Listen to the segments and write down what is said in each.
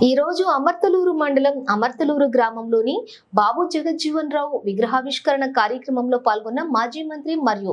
ఈ రోజు అమర్తలూరు మండలం అమర్తలూరు గ్రామంలోని బాబు జగజ్జీవన్ రావు విగ్రహావిష్కరణ కార్యక్రమంలో పాల్గొన్న మాజీ మంత్రి మరియు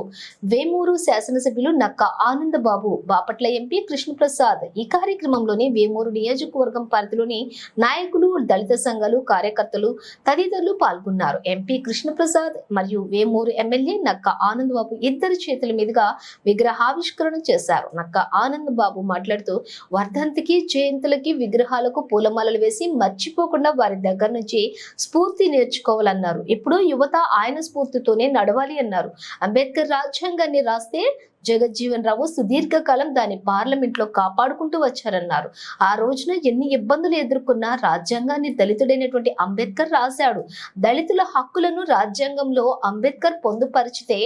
వేమూరు శాసనసభ్యులు నక్క ఆనంద్ బాబు, బాపట్ల ఎంపీ కృష్ణప్రసాద్ ఈ కార్యక్రమంలోని వేమూరు నియోజకవర్గం పరిధిలోని నాయకులు, దళిత సంఘాలు, కార్యకర్తలు తదితరులు పాల్గొన్నారు. ఎంపీ కృష్ణప్రసాద్ మరియు వేమూరు ఎమ్మెల్యే నక్క ఆనంద్ బాబు ఇద్దరి చేతుల మీదుగా విగ్రహావిష్కరణ చేశారు. నక్క ఆనంద్ బాబు మాట్లాడుతూ వర్ధంతికి, జయంతులకి విగ్రహాలకు పూలమాలలు వేసి మర్చిపోకుండా వారి దగ్గర నుంచి స్ఫూర్తి నేర్చుకోవాలన్నారు. ఇప్పుడు యువత ఆయన స్ఫూర్తితోనే నడవాలి అన్నారు. అంబేద్కర్ రాజ్యాంగాన్ని రాస్తే జగజ్జీవన్ రావు సుదీర్ఘకాలం దాన్ని పార్లమెంట్ లో కాపాడుకుంటూ వచ్చారన్నారు. ఆ రోజున ఎన్ని ఇబ్బందులు ఎదుర్కొన్నా రాజ్యాంగాన్ని దళితుడైనటువంటి అంబేద్కర్ రాశాడు. దళితుల హక్కులను రాజ్యాంగంలో అంబేద్కర్ పొందుపరిచితే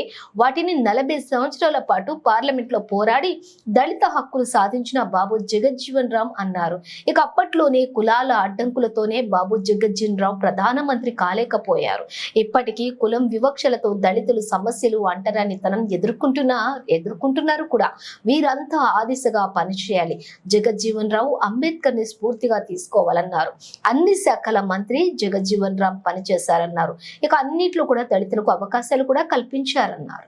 వాటిని 40 సంవత్సరాల పాటు పార్లమెంట్ లో పోరాడి దళిత హక్కులు సాధించిన బాబు జగజ్జీవన్ రామ్ అన్నారు. ఇక అప్పట్లోనే కులాల అడ్డంకులతోనే బాబు జగజ్జీవన్ రావు ప్రధానమంత్రి కాలేకపోయారు. ఇప్పటికీ కులం వివక్షలతో దళితులు సమస్యలు, అంటరానితనం ఎదుర్కొంటున్నారు కూడా. వీరంతా ఆ దిశగా పనిచేయాలి. జగజ్జీవన్ రావు అంబేద్కర్ ని స్ఫూర్తిగా తీసుకోవాలన్నారు. అన్ని శాఖల మంత్రి జగజ్జీవన్ రామ్ పనిచేశారన్నారు. ఇక అన్నిట్లో కూడా దళితులకు అవకాశాలు కూడా కల్పించారన్నారు.